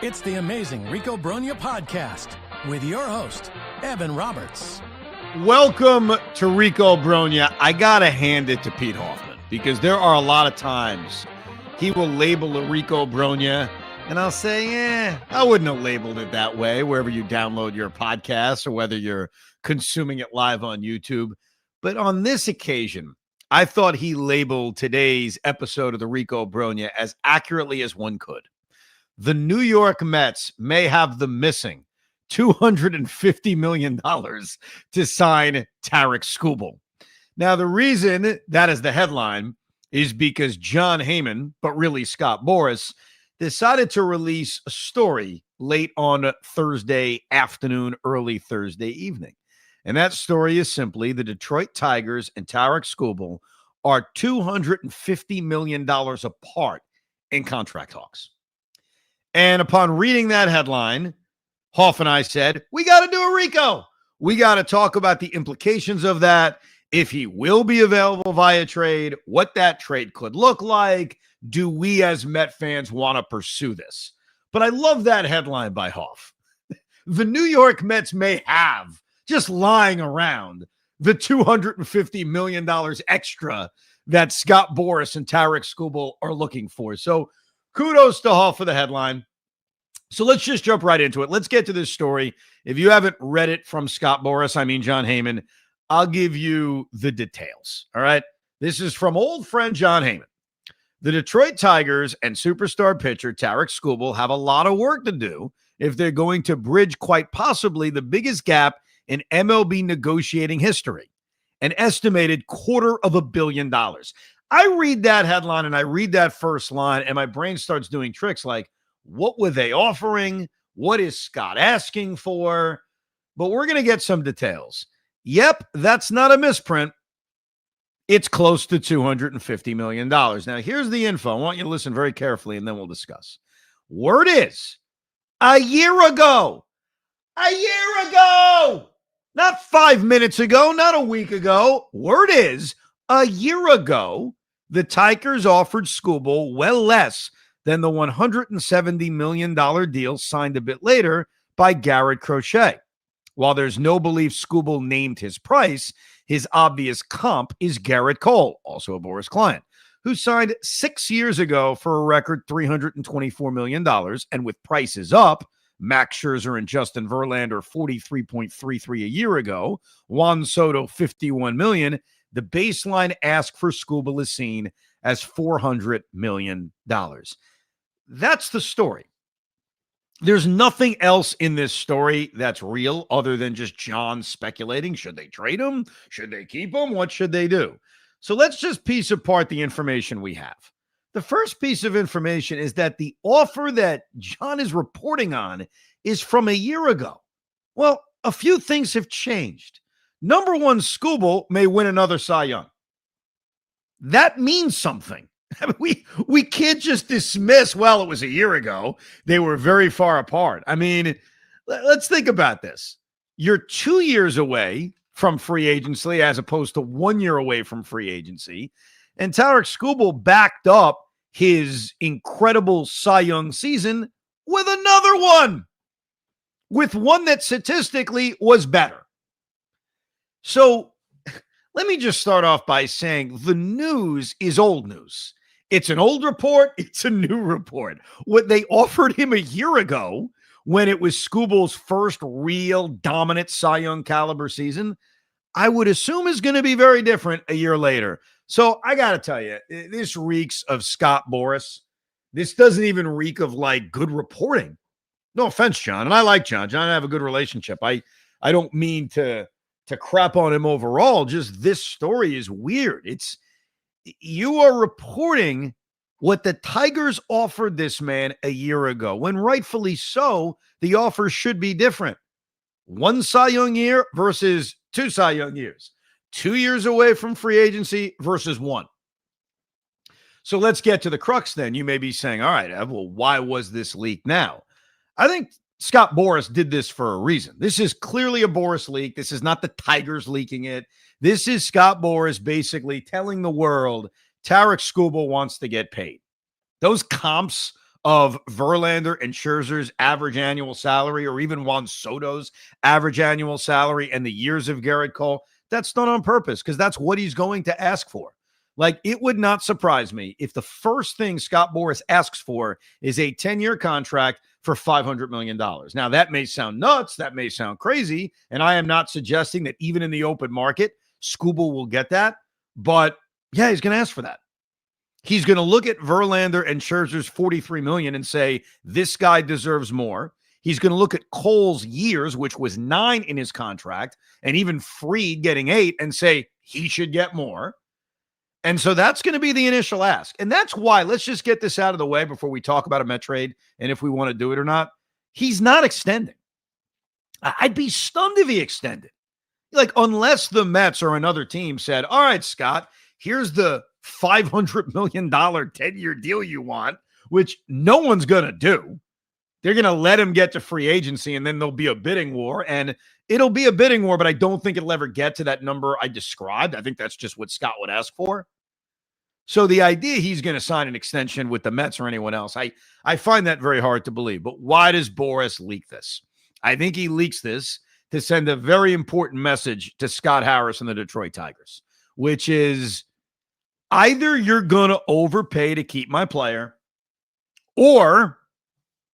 It's the amazing Rico Brogna podcast with your host, Evan Roberts. Welcome to Rico Brogna. I got to hand it to Pete Hoffman because there are a lot of times he will label a Rico Brogna and I'll say, I wouldn't have labeled it that way wherever you download your podcast or whether you're consuming it live on YouTube. But on this occasion, I thought he labeled today's episode of the Rico Brogna as accurately as one could. The New York Mets may have the missing $250 million to sign Tarik Skubal. Now, the reason that is the headline is because Jon Heyman, but really Scott Boras, decided to release a story late on Thursday afternoon, early Thursday evening. And that story is simply the Detroit Tigers and Tarik Skubal are $250 million apart in contract talks. And upon reading that headline, Hoff and I said, we got to do a Rico. We got to talk about the implications of that, if he will be available via trade, what that trade could look like. Do we as Met fans want to pursue this? But I love that headline by Hoff. The New York Mets may have, just lying around, the $250 million extra that Scott Boras and Tarik Skubal are looking for. So kudos to Hall for the headline. So let's just jump right into it. Let's get to this story. If you haven't read it from Scott Boras, Jon Heyman, I'll give you the details. All right. This is from old friend Jon Heyman. The Detroit Tigers and superstar pitcher Tarik Skubal have a lot of work to do if they're going to bridge quite possibly the biggest gap in MLB negotiating history, an estimated $250 million. I read that headline and I read that first line and my brain starts doing tricks like, what were they offering? What is Scott asking for? But we're going to get some details. Yep, that's not a misprint. It's close to $250 million. Now, here's the info. I want you to listen very carefully and then we'll discuss. Word is, a year ago, not 5 minutes ago, not a week ago. Word is, a year ago, the Tigers offered Skubal well less than the $170 million deal signed a bit later by Garrett Crochet. While there's no belief Skubal named his price, his obvious comp is Garrett Cole, also a Boras client, who signed 6 years ago for a record $324 million. And with prices up, Max Scherzer and Justin Verlander $43.33 a year ago, Juan Soto $51 million, the baseline ask for Skubal is seen as $400 million. That's the story. There's nothing else in this story that's real other than just John speculating. Should they trade him? Should they keep him? What should they do? So let's just piece apart the information we have. The first piece of information is that the offer that John is reporting on is from a year ago. Well, a few things have changed. Number one, Skubal may win another Cy Young. That means something. I mean, we can't just dismiss, well, it was a year ago. They were very far apart. I mean, let's think about this. You're 2 years away from free agency as opposed to 1 year away from free agency. And Tarik Skubal backed up his incredible Cy Young season with another one, with one that statistically was better. So let me just start off by saying the news is old news. It's an old report. It's a new report. What they offered him a year ago when it was Skubal's first real dominant Cy Young caliber season, I would assume is going to be very different a year later. So I got to tell you, this reeks of Scott Boras. This doesn't even reek of like good reporting. No offense, John. And I like John. John and I have a good relationship. I don't mean to crap on him overall. Just this story is weird. You are reporting what the Tigers offered this man a year ago, when rightfully so, the offer should be different. One Cy Young year versus two Cy Young years. 2 years away from free agency versus one. So let's get to the crux then. You may be saying, all right, Ev, well, why was this leak now? I think Scott Boras did this for a reason. This is clearly a Boras leak. This is not the Tigers leaking it. This is Scott Boras basically telling the world Tarik Skubal wants to get paid. Those comps of Verlander and Scherzer's average annual salary, or even Juan Soto's average annual salary, and the years of Garrett Cole, that's done on purpose because that's what he's going to ask for. Like, it would not surprise me if the first thing Scott Boras asks for is a 10-year contract for $500 million. Now, that may sound nuts. That may sound crazy. And I am not suggesting that even in the open market, Skubal will get that. But yeah, he's going to ask for that. He's going to look at Verlander and Scherzer's $43 million and say, this guy deserves more. He's going to look at Cole's years, which was 9 in his contract, and even Fried getting 8, and say he should get more. And so that's going to be the initial ask. And that's why, let's just get this out of the way before we talk about a Met trade and if we want to do it or not. He's not extending. I'd be stunned if he extended. Like, unless the Mets or another team said, all right, Scott, here's the $500 million 10-year deal you want, which no one's going to do. They're going to let him get to free agency, and then there'll be a bidding war, and it'll be a bidding war, but I don't think it'll ever get to that number I described. I think that's just what Scott would ask for. So the idea he's going to sign an extension with the Mets or anyone else, I find that very hard to believe. But why does Boras leak this? I think he leaks this to send a very important message to Scott Harris and the Detroit Tigers, which is either you're going to overpay to keep my player, or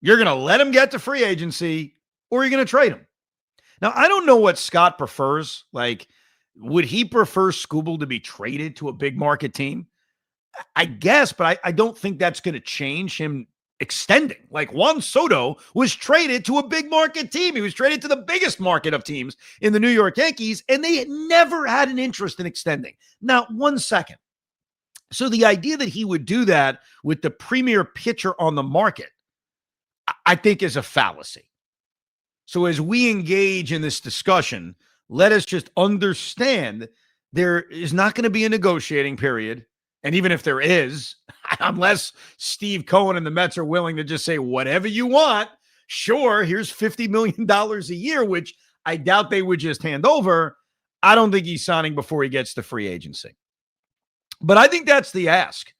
you're going to let him get to free agency, or you're going to trade him. Now, I don't know what Scott prefers. Like, would he prefer Skubal to be traded to a big market team? I guess, but I don't think that's going to change him extending. Like, Juan Soto was traded to a big market team. He was traded to the biggest market of teams in the New York Yankees, and they never had an interest in extending. Now, 1 second. So the idea that he would do that with the premier pitcher on the market, I think, is a fallacy. So as we engage in this discussion, let us just understand there is not going to be a negotiating period. And even if there is, unless Steve Cohen and the Mets are willing to just say, whatever you want, sure, here's $50 million a year, which I doubt they would just hand over. I don't think he's signing before he gets to free agency. But I think that's the ask.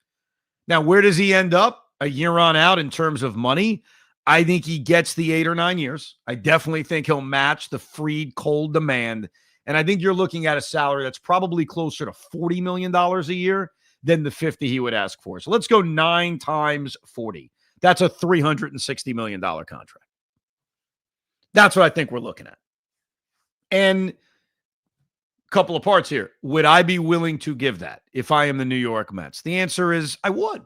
Now, where does he end up a year on out in terms of money? I think he gets the 8 or 9 years. I definitely think he'll match the Fried Cole demand. And I think you're looking at a salary that's probably closer to $40 million a year than the 50 he would ask for. So let's go 9 times 40. That's a $360 million contract. That's what I think we're looking at. And couple of parts here. Would I be willing to give that if I am the New York Mets? The answer is I would.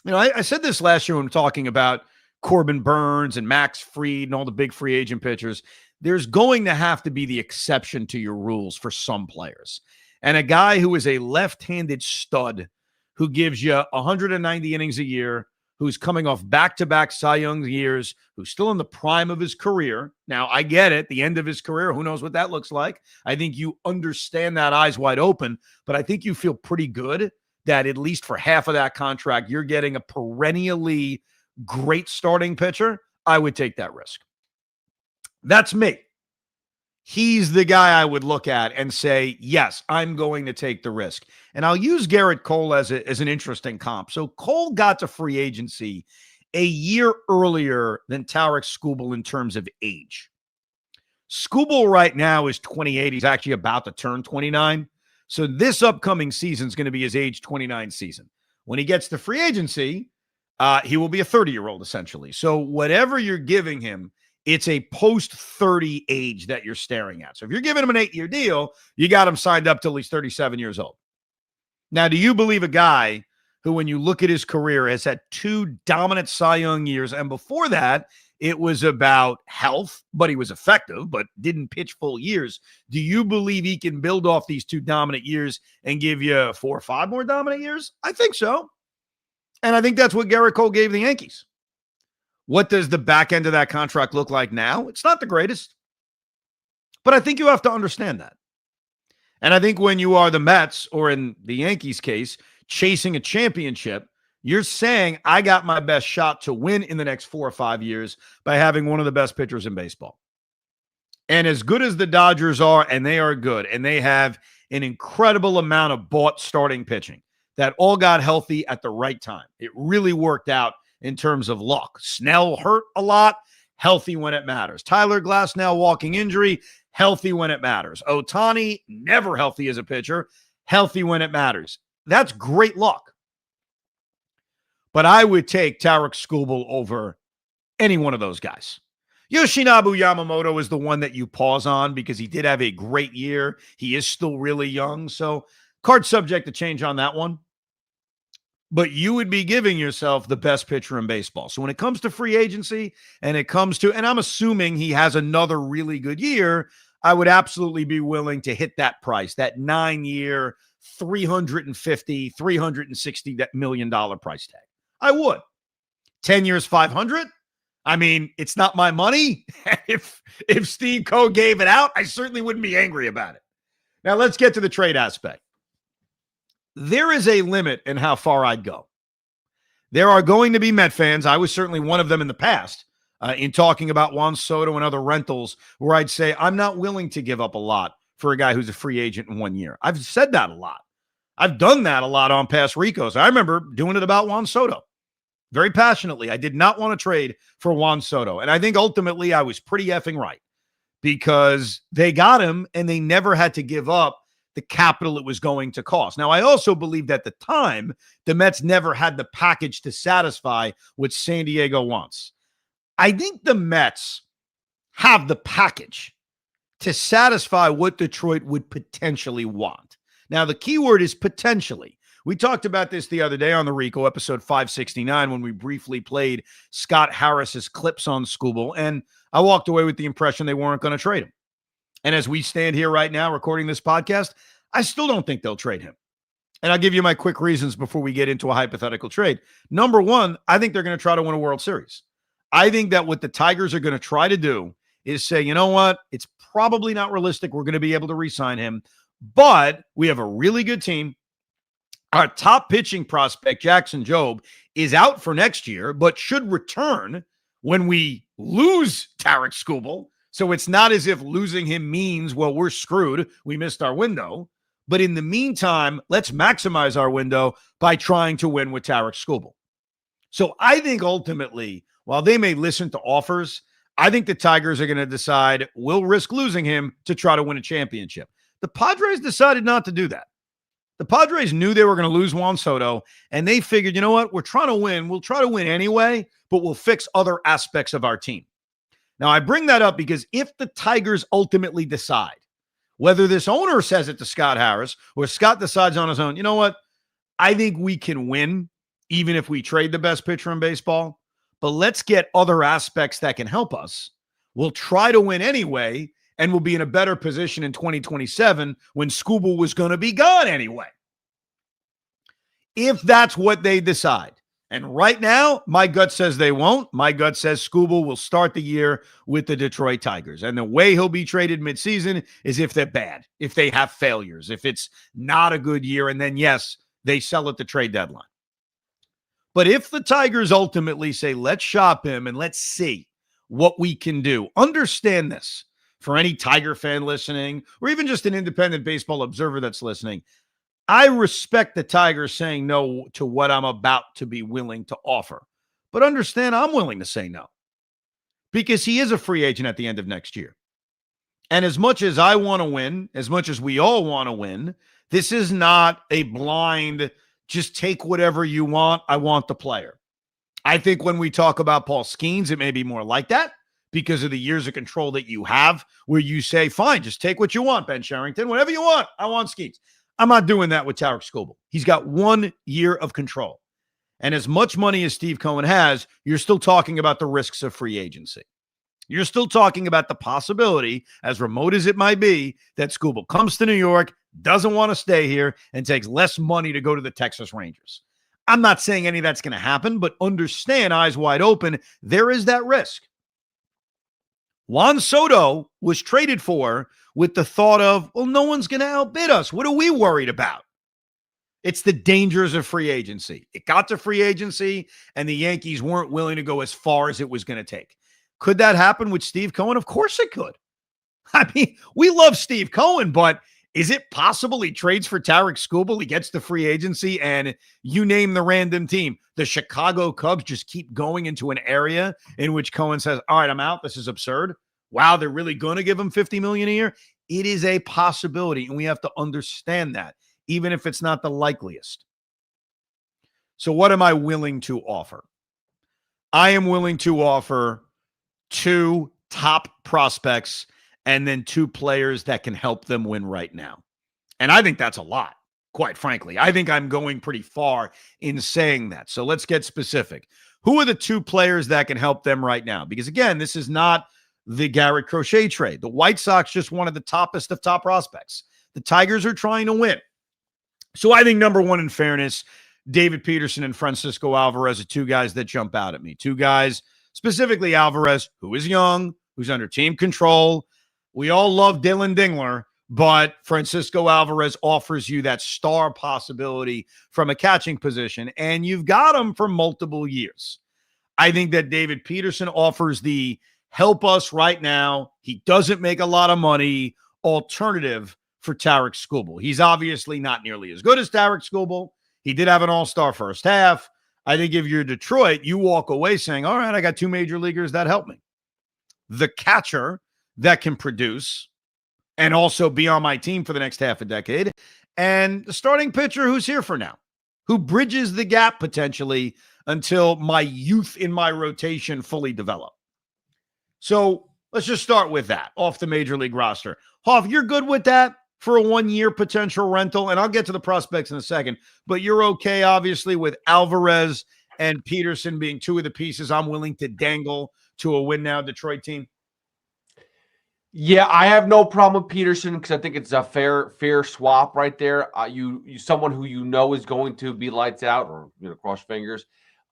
You know, I said this last year when we were talking about Corbin Burns and Max Fried and all the big free agent pitchers. There's going to have to be the exception to your rules for some players. And a guy who is a left-handed stud who gives you 190 innings a year, who's coming off back-to-back Cy Young years, who's still in the prime of his career. Now, I get it, the end of his career, who knows what that looks like. I think you understand that eyes wide open, but I think you feel pretty good that at least for half of that contract, you're getting a perennially great starting pitcher. I would take that risk. That's me. He's the guy I would look at and say, yes, I'm going to take the risk. And I'll use Garrett Cole as an interesting comp. So Cole got to free agency a year earlier than Tarik Skubal in terms of age. Skubal right now is 28. He's actually about to turn 29. So this upcoming season is going to be his age 29 season. When he gets to free agency, he will be a 30-year-old essentially. So whatever you're giving him, it's a post-30 age that you're staring at. So if you're giving him an 8-year deal, you got him signed up till he's 37 years old. Now, do you believe a guy who, when you look at his career, has had 2 dominant Cy Young years, and before that, it was about health, but he was effective, but didn't pitch full years. Do you believe he can build off these 2 dominant years and give you 4 or 5 more dominant years? I think so. And I think that's what Garrett Cole gave the Yankees. What does the back end of that contract look like now? It's not the greatest. But I think you have to understand that. And I think when you are the Mets, or in the Yankees case, chasing a championship, you're saying, I got my best shot to win in the next 4 or 5 years by having one of the best pitchers in baseball. And as good as the Dodgers are, and they are good, and they have an incredible amount of bought starting pitching that all got healthy at the right time. It really worked out in terms of luck. Snell hurt a lot, healthy when it matters. Tyler Glasnow, walking injury, healthy when it matters. Ohtani, never healthy as a pitcher, healthy when it matters. That's great luck. But I would take Tarik Skubal over any one of those guys. Yoshinobu Yamamoto is the one that you pause on because he did have a great year. He is still really young, so card subject to change on that one. But you would be giving yourself the best pitcher in baseball. So when it comes to free agency and I'm assuming he has another really good year, I would absolutely be willing to hit that price, that 9-year, $350, $360 million price tag. I would. 10 years, 500. I mean, it's not my money. If Steve Coe gave it out, I certainly wouldn't be angry about it. Now let's get to the trade aspect. There is a limit in how far I'd go. There are going to be Met fans. I was certainly one of them in the past in talking about Juan Soto and other rentals where I'd say, I'm not willing to give up a lot for a guy who's a free agent in 1 year. I've said that a lot. I've done that a lot on past Ricos. I remember doing it about Juan Soto very passionately. I did not want to trade for Juan Soto. And I think ultimately I was pretty effing right because they got him and they never had to give up the capital it was going to cost. Now, I also believed at the time the Mets never had the package to satisfy what San Diego wants. I think the Mets have the package to satisfy what Detroit would potentially want. Now, the key word is potentially. We talked about this the other day on the Rico, episode 569, when we briefly played Scott Harris's clips on Skubal, and I walked away with the impression they weren't going to trade him. And as we stand here right now recording this podcast, I still don't think they'll trade him. And I'll give you my quick reasons before we get into a hypothetical trade. Number one, I think they're going to try to win a World Series. I think that what the Tigers are going to try to do is say, you know what? It's probably not realistic. We're going to be able to re-sign him, but we have a really good team. Our top pitching prospect, Jackson Jobe, is out for next year, but should return when we lose Tarik Skubal. So it's not as if losing him means, well, we're screwed. We missed our window. But in the meantime, let's maximize our window by trying to win with Tarik Skubal. So I think ultimately, while they may listen to offers, I think the Tigers are going to decide we'll risk losing him to try to win a championship. The Padres decided not to do that. The Padres knew they were going to lose Juan Soto, and they figured, you know what? We're trying to win. We'll try to win anyway, but we'll fix other aspects of our team. Now, I bring that up because if the Tigers ultimately decide, whether this owner says it to Scott Harris or Scott decides on his own, you know what? I think we can win even if we trade the best pitcher in baseball, but let's get other aspects that can help us. We'll try to win anyway, and we'll be in a better position in 2027 when Skubal was going to be gone anyway. If that's what they decide. And right now, my gut says they won't. My gut says Skubal will start the year with the Detroit Tigers. And the way he'll be traded midseason is if they're bad, if they have failures, if it's not a good year, and then, yes, they sell at the trade deadline. But if the Tigers ultimately say, let's shop him and let's see what we can do, understand this. For any Tiger fan listening, or even just an independent baseball observer that's listening, I respect the Tigers saying no to what I'm about to be willing to offer. But understand, I'm willing to say no. Because he is a free agent at the end of next year. And as much as I want to win, as much as we all want to win, this is not a blind, just take whatever you want, I want the player. I think when we talk about Paul Skeens, it may be more like that. Because of the years of control that you have, where you say, fine, just take what you want, Ben Sherrington, whatever you want. I want Skeens. I'm not doing that with Tarik Skubal. He's got 1 year of control. And as much money as Steve Cohen has, you're still talking about the risks of free agency. You're still talking about the possibility, as remote as it might be, that Skubal comes to New York, doesn't want to stay here, and takes less money to go to the Texas Rangers. I'm not saying any of that's going to happen, but understand, eyes wide open, there is that risk. Juan Soto was traded for with the thought of, well, no one's going to outbid us. What are we worried about? It's the dangers of free agency. It got to free agency, and the Yankees weren't willing to go as far as it was going to take. Could that happen with Steve Cohen? Of course it could. I mean, we love Steve Cohen, but Is it possible he trades for Tarik Skubal? He gets the free agency, and you name the random team. The Chicago Cubs just keep going into an area in which Cohen says, all right, I'm out. This is absurd. Wow, they're really going to give him $50 million a year? It is a possibility, and we have to understand that, even if it's not the likeliest. So what am I willing to offer? I am willing to offer 2 top prospects and then 2 players that can help them win right now. And I think that's a lot, quite frankly. I think I'm going pretty far in saying that. So let's get specific. Who are the 2 players that can help them right now? Because again, this is not the Garrett Crochet trade. The White Sox just wanted the toppest of top prospects. The Tigers are trying to win. So I think number one, in fairness, David Peterson and Francisco Alvarez are 2 guys that jump out at me. 2 guys, specifically Alvarez, who is young, who's under team control. We all love Dylan Dingler, but Francisco Alvarez offers you that star possibility from a catching position, and you've got him for multiple years. I think that David Peterson offers the help us right now, he doesn't make a lot of money alternative for Tarik Skubal. He's obviously not nearly as good as Tarik Skubal. He did have an all-star first half. I think if you're Detroit, you walk away saying, all right, I got 2 major leaguers that help me. The catcher that can produce and also be on my team for the next half a decade, and the starting pitcher who's here for now, who bridges the gap potentially until my youth in my rotation fully develop. So let's just start with that off the major league roster. Hoff, you're good with that for a 1-year potential rental? And I'll get to the prospects in a second, but you're okay, obviously, with Alvarez and Peterson being 2 of the pieces I'm willing to dangle to a win now Detroit team? Yeah, I have no problem with Peterson because I think it's a fair swap right there. You someone who you know is going to be lights out, or cross fingers.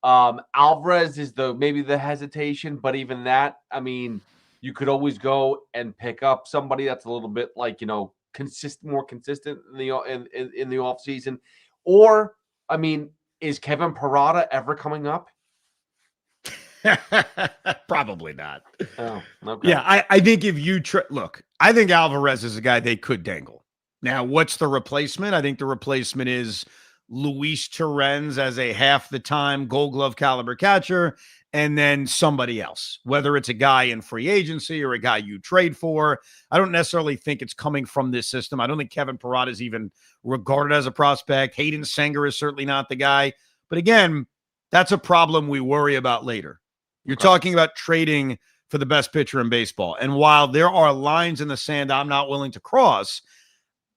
Alvarez is maybe the hesitation, but even that, I mean, you could always go and pick up somebody that's a little bit like more consistent in the off season. Or, I mean, is Kevin Parada ever coming up? Probably not. Oh, okay. Yeah, I think if you look, I think Alvarez is a guy they could dangle. Now, what's the replacement? I think the replacement is Luis Torrens as a half the time Gold Glove caliber catcher, and then somebody else, whether it's a guy in free agency or a guy you trade for. I don't necessarily think it's coming from this system. I don't think Kevin Parada is even regarded as a prospect. Hayden Sanger is certainly not the guy. But again, that's a problem we worry about later. You're talking about trading for the best pitcher in baseball. And while there are lines in the sand I'm not willing to cross,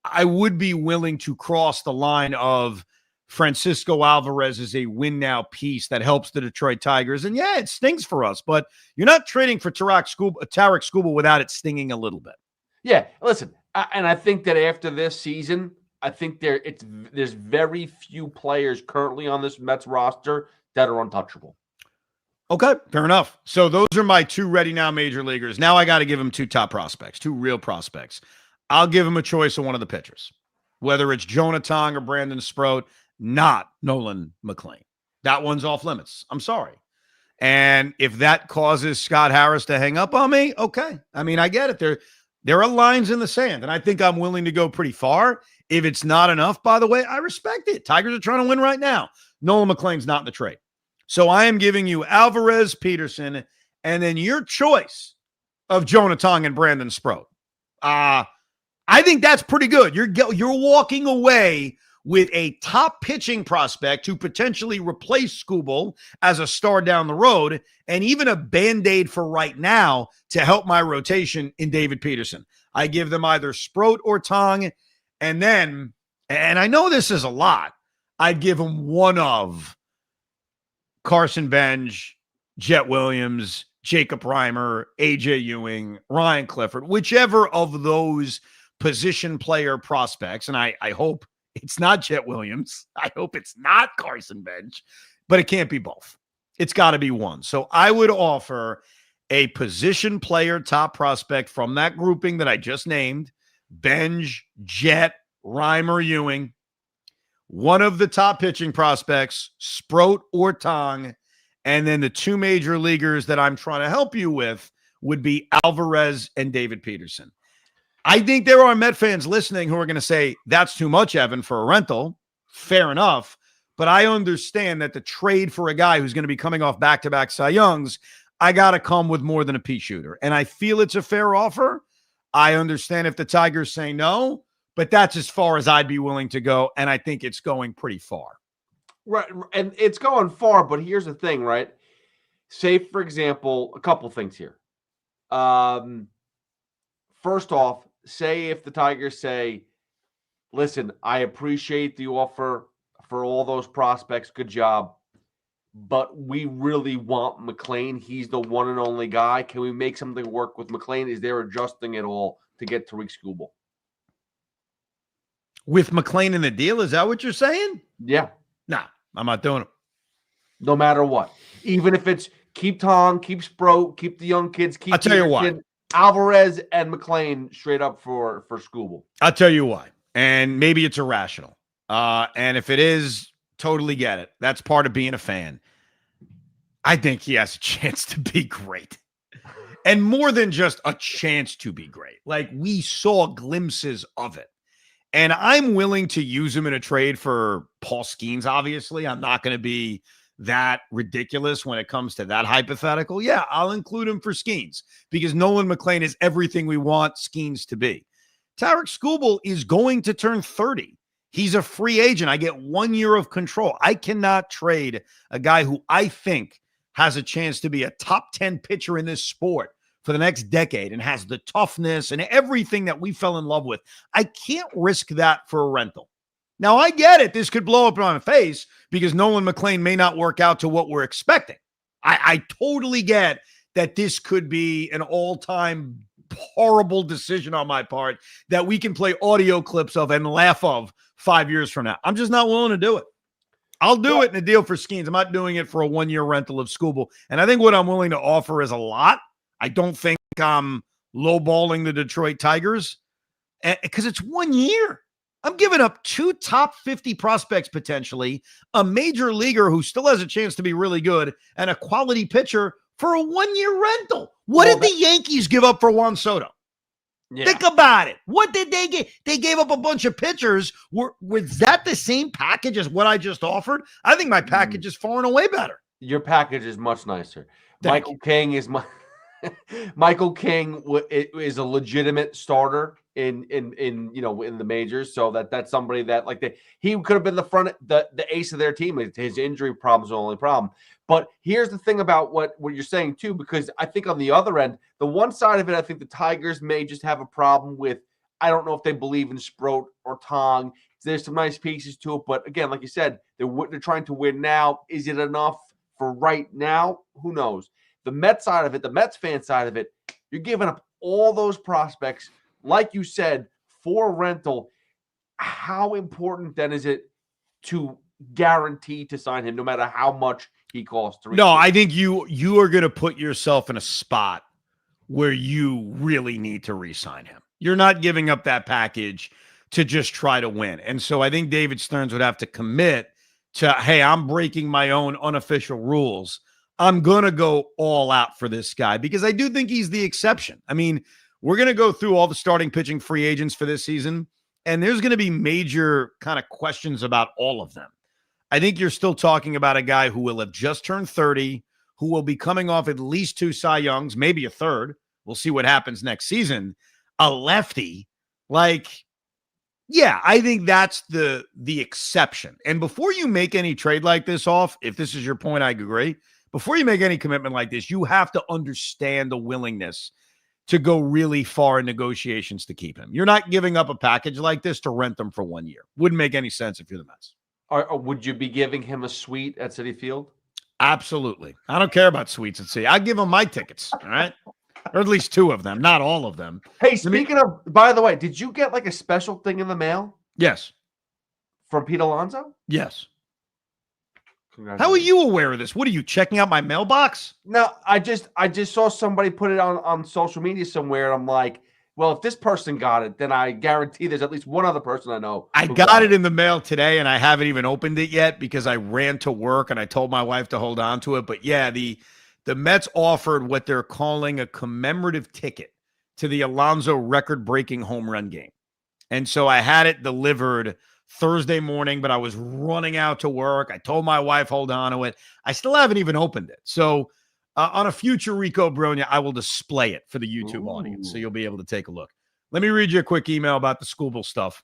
I would be willing to cross the line of Francisco Alvarez is a win now piece that helps the Detroit Tigers. And yeah, it stings for us, but you're not trading for Tarik Skubal without it stinging a little bit. Yeah, listen, and I think that after this season, I think there's very few players currently on this Mets roster that are untouchable. Okay, fair enough. So those are my 2 ready now major leaguers. Now I got to give them 2 top prospects, 2 real prospects. I'll give them a choice of one of the pitchers, whether it's Jonah Tong or Brandon Sproat, not Nolan McLean. That one's off limits. I'm sorry. And if that causes Scott Harris to hang up on me, okay. I mean, I get it. There are lines in the sand, and I think I'm willing to go pretty far. If it's not enough, by the way, I respect it. Tigers are trying to win right now. Nolan McLean's not in the trade. So I am giving you Alvarez, Peterson, and then your choice of Jonah Tong and Brandon Sproat. I think that's pretty good. You're walking away with a top pitching prospect to potentially replace Skubal as a star down the road, and even a Band-Aid for right now to help my rotation in David Peterson. I give them either Sproat or Tong, and then, and I know this is a lot, I'd give them one of Carson Bench, Jet Williams, Jacob Reimer, AJ Ewing, Ryan Clifford, whichever of those position player prospects, and I hope it's not Jet Williams. I hope it's not Carson Bench, but it can't be both. It's got to be one. So I would offer a position player top prospect from that grouping that I just named, Bench, Jet, Reimer, Ewing, one of the top pitching prospects, Sproat or Tong, and then the 2 major leaguers that I'm trying to help you with would be Alvarez and David Peterson. I think there are Met fans listening who are going to say, that's too much, Evan, for a rental. Fair enough. But I understand that the trade for a guy who's going to be coming off back-to-back Cy Youngs, I got to come with more than a pea shooter. And I feel it's a fair offer. I understand if the Tigers say no, but that's as far as I'd be willing to go. And I think it's going pretty far. Right. And it's going far, but here's the thing, right? Say, for example, a couple things here. First off, say if the Tigers say, listen, I appreciate the offer for all those prospects. Good job. But we really want McLean. He's the one and only guy. Can we make something work with McLean? Is there adjusting at all to get Tarik Skubal? With McLean in the deal, is that what you're saying? Yeah. Nah, I'm not doing it. No matter what. Even if it's keep Tong, keep Sproat, keep the young kids, keep I'll tell you why. Alvarez and McLean straight up for Skubal. I'll tell you why. And maybe it's irrational. And if it is, totally get it. That's part of being a fan. I think he has a chance to be great. And more than just a chance to be great. Like, we saw glimpses of it. And I'm willing to use him in a trade for Paul Skeens, obviously. I'm not going to be that ridiculous when it comes to that hypothetical. Yeah, I'll include him for Skeens because Nolan McLean is everything we want Skeens to be. Tarik Skubal is going to turn 30. He's a free agent. I get 1 year of control. I cannot trade a guy who I think has a chance to be a top 10 pitcher in this sport for the next decade and has the toughness and everything that we fell in love with. I can't risk that for a rental. Now, I get it. This could blow up in my face because Nolan McLean may not work out to what we're expecting. I totally get that this could be an all-time horrible decision on my part that we can play audio clips of and laugh of 5 years from now. I'm just not willing to do it. I'll do it in a deal for Skeens. I'm not doing it for a 1 year rental of Skubal. And I think what I'm willing to offer is a lot. I don't think I'm lowballing the Detroit Tigers because it's 1 year. I'm giving up 2 top 50 prospects potentially, a major leaguer who still has a chance to be really good, and a quality pitcher for a 1 year rental. What did the Yankees give up for Juan Soto? Yeah. Think about it. What did they get? They gave up a bunch of pitchers. Was that the same package as what I just offered? I think my package is far and away better. Your package is much nicer. Michael King is Michael King is a legitimate starter in the majors, so that's somebody that he could have been the ace of their team. His injury problem is the only problem. But here's the thing about what you're saying too, because I think on the other end, the one side of it, I think the Tigers may just have a problem with. I don't know if they believe in Sproat or Tong. There's some nice pieces to it, but again, like you said, they're trying to win now. Is it enough for right now? Who knows? The Mets side of it, the Mets fan side of it, you're giving up all those prospects, like you said, for rental. How important then is it to guarantee to sign him, no matter how much he costs? No, I think you are going to put yourself in a spot where you really need to re-sign him. You're not giving up that package to just try to win. And so I think David Stearns would have to commit to, hey, I'm breaking my own unofficial rules. I'm going to go all out for this guy because I do think he's the exception. I mean, we're going to go through all the starting pitching free agents for this season, and there's going to be major kind of questions about all of them. I think you're still talking about a guy who will have just turned 30, who will be coming off at least 2 Cy Youngs, maybe a third. We'll see what happens next season. A lefty. Yeah, I think that's the exception. And before you make any trade like this off, if this is your point, I agree. Before you make any commitment like this, you have to understand the willingness to go really far in negotiations to keep him. You're not giving up a package like this to rent them for 1 year. Wouldn't make any sense if you're the Mets. Or would you be giving him a suite at Citi Field? Absolutely. I don't care about suites at Citi. I'd give him my tickets, all right? Or at least 2 of them, not all of them. Hey, speaking of, by the way, did you get a special thing in the mail? Yes. From Pete Alonso? Yes. How are you aware of this? What are you checking out my mailbox? No, I just saw somebody put it on social media somewhere. And I'm like, well, if this person got it, then I guarantee there's at least one other person I know. I got it in the mail today, and I haven't even opened it yet because I ran to work and I told my wife to hold on to it. But yeah, the Mets offered what they're calling a commemorative ticket to the Alonso record-breaking home run game. And so I had it delivered Thursday morning, but I was running out to work. I told my wife, hold on to it. I still haven't even opened it. So on a future Rico Brogna, I will display it for the YouTube audience, so you'll be able to take a look. Let me read you a quick email about the Skubal stuff.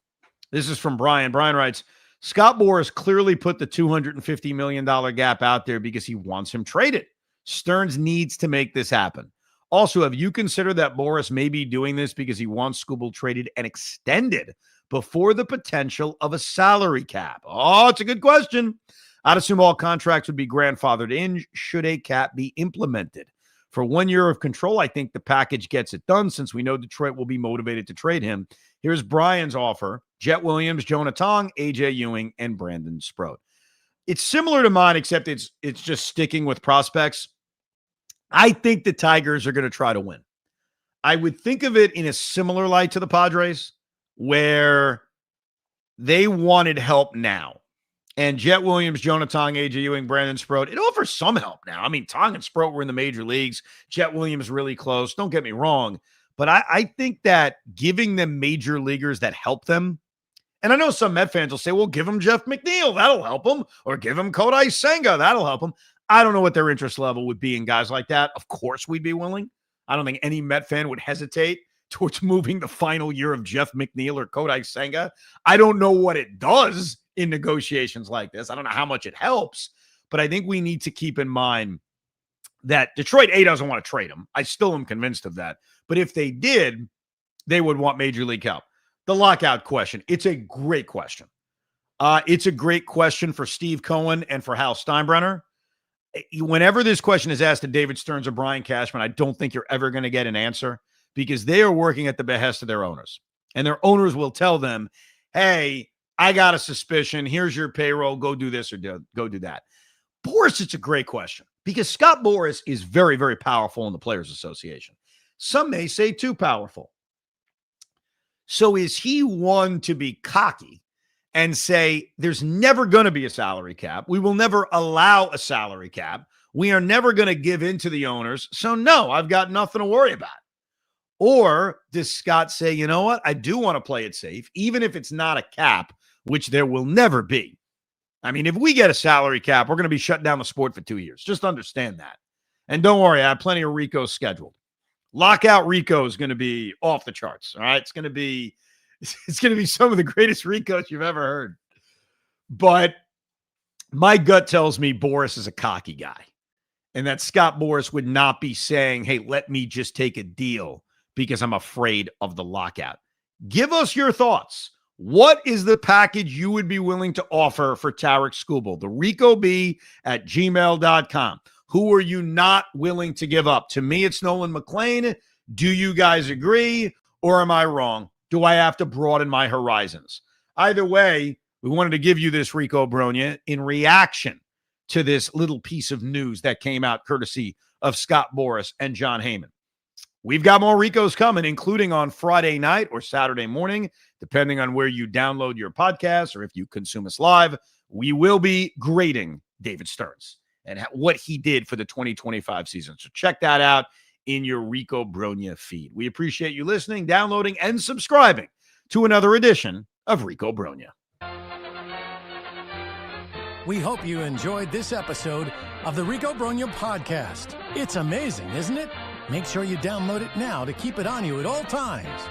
This is from Brian. Brian writes, Scott Boras clearly put the $250 million gap out there because he wants him traded. Stearns needs to make this happen. Also, have you considered that Boras may be doing this because he wants Skubal traded and extended before the potential of a salary cap? Oh, it's a good question. I'd assume all contracts would be grandfathered in should a cap be implemented. For 1 year of control, I think the package gets it done since we know Detroit will be motivated to trade him. Here's Brian's offer. Jet Williams, Jonah Tong, AJ Ewing, and Brandon Sproat. It's similar to mine, except it's just sticking with prospects. I think the Tigers are going to try to win. I would think of it in a similar light to the Padres, where they wanted help now. And Jet Williams, Jonah Tong, AJ Ewing, Brandon Sproat, it offers some help now. I mean, Tong and Sproat were in the major leagues. Jet Williams really close. Don't get me wrong. But I think that giving them major leaguers that help them, and I know some Met fans will say, well, give them Jeff McNeil. That'll help them. Or give them Kodai Senga. That'll help them. I don't know what their interest level would be in guys like that. Of course, we'd be willing. I don't think any Met fan would hesitate towards moving the final year of Jeff McNeil or Kodai Senga. I don't know what it does in negotiations like this. I don't know how much it helps, but I think we need to keep in mind that Detroit doesn't want to trade him. I still am convinced of that. But if they did, they would want major league help. The lockout question. It's a great question. It's a great question for Steve Cohen and for Hal Steinbrenner. Whenever this question is asked to David Stearns or Brian Cashman, I don't think you're ever going to get an answer because they are working at the behest of their owners. And their owners will tell them, hey, I got a suspicion. Here's your payroll. Go do this or go do that. Boras, it's a great question because Scott Boras is very, very powerful in the Players Association. Some may say too powerful. So is he one to be cocky and say there's never going to be a salary cap? We will never allow a salary cap. We are never going to give in to the owners. So no, I've got nothing to worry about. Or does Scott say, you know what? I do want to play it safe, even if it's not a cap, which there will never be. I mean, if we get a salary cap, we're going to be shutting down the sport for 2 years. Just understand that. And don't worry, I have plenty of Ricos scheduled. Lockout Rico is going to be off the charts. All right. It's going to be some of the greatest Ricos you've ever heard. But my gut tells me Boras is a cocky guy and that Scott Boras would not be saying, hey, let me just take a deal because I'm afraid of the lockout. Give us your thoughts. What is the package you would be willing to offer for Tarik Skubal? The RicoB@gmail.com. Who are you not willing to give up? To me, it's Nolan McLean. Do you guys agree? Or am I wrong? Do I have to broaden my horizons? Either way, we wanted to give you this Rico Brogna in reaction to this little piece of news that came out courtesy of Scott Boras and John Heyman. We've got more Ricos coming, including on Friday night or Saturday morning, depending on where you download your podcast or if you consume us live. We will be grading David Stearns and what he did for the 2025 season. So check that out in your Rico Brogna feed. We appreciate you listening, downloading, and subscribing to another edition of Rico Brogna. We hope you enjoyed this episode of the Rico Brogna podcast. It's amazing, isn't it? Make sure you download it now to keep it on you at all times.